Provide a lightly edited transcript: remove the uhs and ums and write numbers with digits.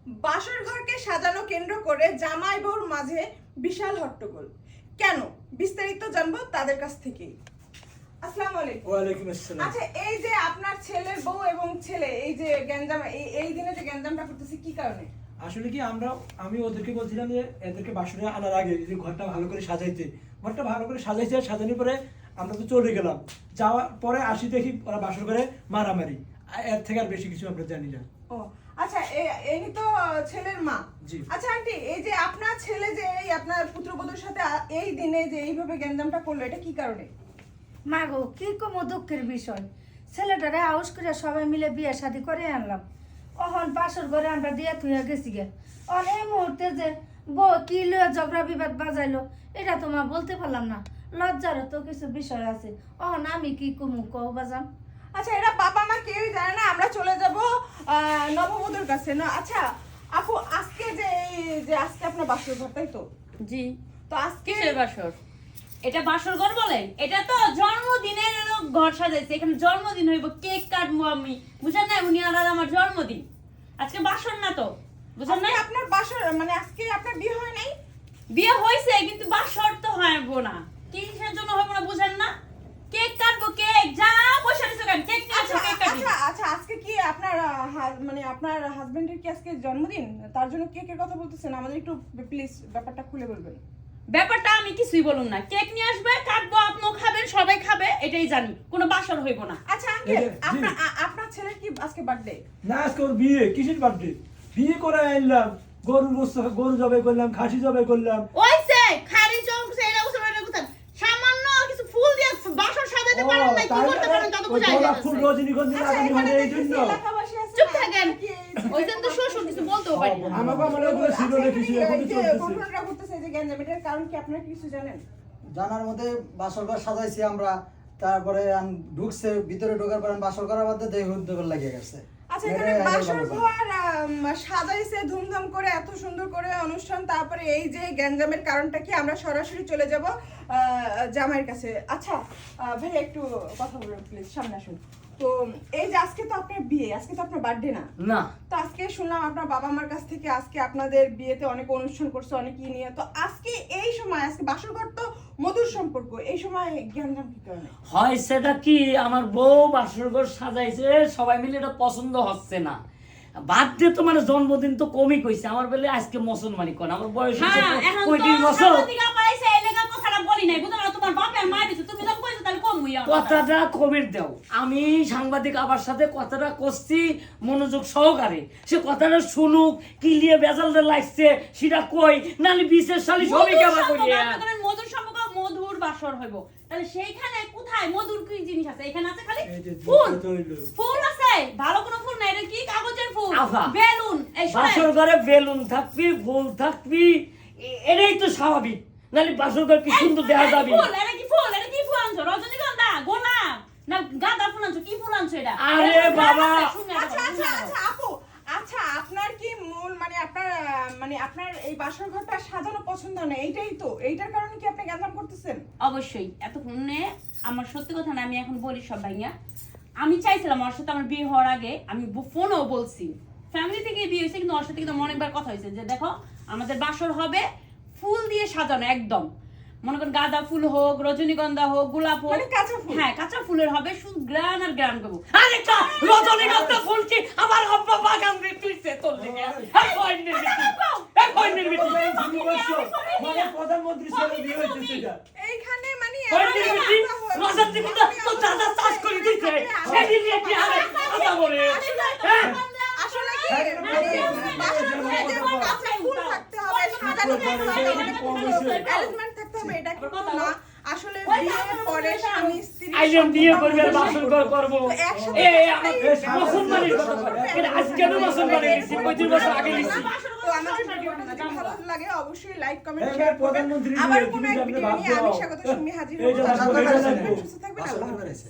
বাসর ঘরকে সাজানো কেন্দ্র করে জামাই বউর মাঝে বিশাল হট্টগোল কেন? বিস্তারিত জানবো তাদের কাছ থেকেই। আসসালামু আলাইকুম। ওয়ালাইকুম আসসালাম। আচ্ছা, এই যে আপনার ছেলের বউ এবং ছেলে এই যে গ্যাঞ্জাম, এই দিনে যে গ্যাঞ্জামটা করতেছে কি কারণে? আসলে কি আমি ওদেরকে বলছিলাম যে এদেরকে বাসরে আনার আগে যে ঘরটা ভালো করে সাজাইতে, ঘরটা ভালো করে সাজানোর পরে আমরা তো চলে গেলাম। যাওয়ার পরে আসি দেখি ওরা বাসর করে মারামারি, এর থেকে আর বেশি কিছু আমরা জানি না। ও আচ্ছা, এই তো ছেলের মা। জি। আচ্ছা আন্টি, এই যে আপনার ছেলে যে এই আপনার পুত্রবধূর সাথে এই দিনে যে এইভাবে গ্যাঞ্জামটা করলো, এটা কি কারণে? মা গো, কি কম দুঃখের বিষয়। ছেলেটারে আউস করে সবাই মিলে বিয়ে শাদী করে আনলাম। অহন বাসর ঘরে আমরা দিয়ে থুয়ে গেছি গে। আর এই মুহূর্তে যে বউ কি লয়ে ঝগড়া বিবাদ বাজাইলো, এটা তো মা বলতে পারলাম না। লজ্জারও তো কিছু বিষয় আছে। অহন আমি কি কমু কও বাজান? আচ্ছা, এরা বাবা মা কেউই জানে না, আমরা চলে যাব নববধূর কাছে না। আচ্ছা আপু, আজকে যে আজকে আপনার বাসর ঘর, তাই তো? জি। তো আজকে কিসের বাসর? এটা বাসর ঘর বলেন? এটা তো জন্মদিনের ঘর সাজাইছে। এখানে জন্মদিন হইব, কেক কাটবো আমি, বুঝেন না? উনি আর আমার জন্মদিন, আজকে বাসর না তো, বুঝেন না? আজকে আপনার বাসর মানে আজকে আপনার বিয়ে হয় নাই? বিয়ে হয়েছে কিন্তু বাসর তো হইব না। কিসের জন্য হইব না বুঝেন না? কেক কাটবো, কেক যা বসে দিছো কেন, কেক নিয়ে আসো, কেক কাটি। আচ্ছা, আজকে কি আপনার মানে আপনার হাজবেন্ডের কি আজকে জন্মদিন? তার জন্য কেকের কথা বলতেছেন? আমাদের একটু প্লিজ ব্যাপারটা খুলে বলবেন। ব্যাপারটা আমি কিছুই বলুম না। কেক নিয়ে আসবে, কাটবো, আপনিও খাবেন, সবাই খাবে, এটাই জানি। কোনো বাসর হইব না। আচ্ছা আঙ্কেল, জি। আপনার ছেলের কি আজকে বার্থডে? না, আজকে ওর বিয়ে। কিসের বার্থডে? বিয়ে করে আনলাম, গরু জবাই করলাম, খাসি জবাই করলাম। ওইছে খালি জমছে, এটা উঠে এটা উঠে সামান্য কিছু ফুল দিয়ে বাসর সাজাতে পারেন না, কি করতে পারেন তা তো বুঝাই যাচ্ছে। ফুল রজনীগন্ধা লাগানো হয় এই জন্য। চুপ থাকেন। ওই জন্য তো শ্বশুর কিছু বলতেও পারি না। আমাকে আমার ওগুলো ছিল না কিছু, এখন চলতেছে। গ্যাঞ্জামের কারণ কি আপনারা কিছু জানেন? জানার মধ্যে বাসর ঘর সাজাইছি আমরা, তারপরে ঢুকছে, ভিতরে ঢোকার পরে বাসর করার মধ্যে দেহ উদ্যোগ লাগিয়ে গেছে। আচ্ছা, এখানে বাসর ঘর সাজাইছে ধুমধাম করে, এত সুন্দর করে অনুষ্ঠান, তারপরে এই যে গ্যাঞ্জামের কারণটা কি? আমরা সরাসরি চলে যাব জামাইয়ের কাছে। আচ্ছা ভাই, একটু কথা বলুন প্লিজ, সামনে আসুন। তো এই যে আজকে তো আপনার বিয়ে, আজকে তো আপনার বার্থডে না? না। তো আজকে শুনলাম আপনার বাবা মার কাছ থেকে আজকে আপনাদের বিয়েতে অনেক অনুষ্ঠান করছে, অনেক কি নিয়ে। তো আজকে এই সময়, আজকে বাসর ঘর তো মধুর সম্পর্ক, এই সময় গ্যাঞ্জাম কি কারণে হয়? সেটা কি, আমার বউ বাসর ঘর সাজাইছে, সবাই মিলে এটা পছন্দ হচ্ছে না। বার্থডে তো মানে জন্মদিন তো কমই কইছে, আমার বেলে আজকে মুসলমানি কোন, আমার বয়স হচ্ছে হ্যাঁ, এখন তো 35 বছর। সাংবাদিকা পাইছে, এই লেগা কথাটা বলি নাই, বুঝলা? তোমার বাপে আর মা দিছে, তুমি যখন কইছো তাহলে কম হইয়া কথাটা কবির দাও। আমি সাংবাদিক আবার সাথে কথাটা করছি মনোযোগ সহকারে, সে কথাটা শুনুক, কি লিয়ে বেজালটা লাগছে সেটা কই, নালে বিশেষ সালি সবই কেমন করিয়া মধুর সম্পর্ক, মধুর বাসর হইব। তাহলে সেইখানে কোথায় মধুর কি জিনিস আছে? এখানে আছে খালি ফুল। ফুল আছে, ভালো কোনো ফুল নাই। এটা কি কাগজের ফুল, আভা। বেলুন। এই বাসর ঘরে বেলুন থাকবি, ফুল থাকবি, এটাই তো স্বাভাবিক। নালে বাসর ঘর কি সুন্দর দেখা যাবে? ফুল, এটা কি ফুল? এটা কি ফুল আনছো? রজনীগন্ধা, গোলাপ না গাঁদা ফুল আনছো? কি ফুল আনছো এটা? আরে বাবা। আচ্ছা আপু, আচ্ছা আপনার কি মূল মানে আপনার এই বাসর ঘরটা সাজানো পছন্দ না, এইটাই তো? এইটার কারণে কি আপনি গ্যাঞ্জাম করতেছেন? অবশ্যই। এতক্ষণে আমার সত্যি কথা না, আমি এখন বলি সব ভাইয়া, আমি চাইছিলাম ওর সাথে আমার বিয়ে হওয়ার আগে, আমি ফোনেও বলছি, ফ্যামিলি থেকে বিয়ে হয়েছে, কিন্তু ওর সাথে কিন্তু অনেকবার কথা হয়েছে যে দেখো আমাদের বাসর হবে ফুল দিয়ে সাজানো, একদম মনে করেন গাঁদা ফুল হোক, রজনীগন্ধা হোক, গোলাপ হোক, মানে কাঁচা ফুল? হ্যাঁ, কাঁচা ফুলের হবে, শুধু গ্রান আর গ্রান করবো। আরে কা রজনীগন্ধা ফুল কি আমার আব্বা বাগান রে তুইছে তোর দিকে? এই কইনের বিটি, এই কইনের বিটি, মানে প্রধানমন্ত্রী ছেলে বিয়ে হয়েছে সেটা। এইখানে মানে কইনের বিটি রোজার দিকে তো দাদা চাষ করে দিতে, এই নিয়ে কি আরে কথা বলে? হ্যাঁ, আসলে কি বাসর ঘরে যে কাঁচা ফুল থাকতে হবে, সাজানো থাকতে হবে, অনেক অ্যারেঞ্জমেন্ট থাকতে হবে, এটা কিন্তু না। আসলে বিয়ের পরে স্বামী স্ত্রী আইলাম বিয়ে করবে আর বাসর ঘর করব। একসাথে এই আমার মুসলমানের কথা কয়। এটা আজকে আমি মুসলমান হইছি, 35 বছর আগে হইছি। তো আমাদের ভিডিওটা যদি ভালো লাগে অবশ্যই লাইক কমেন্ট এই শেয়ার করবেন। প্রধানমন্ত্রী আবার বিয়ে, কোনো তুমি এক জানলে ভিডিও নিয়ে আমি ভাবছো। স্বাগত সুমি হাজির এই হবো। যে ভালো ভালো থাকবেন, থাকবেন। সুস্থ থাকবেন, বাসর আল্লাহ ঘর হাফেজ। করেছে।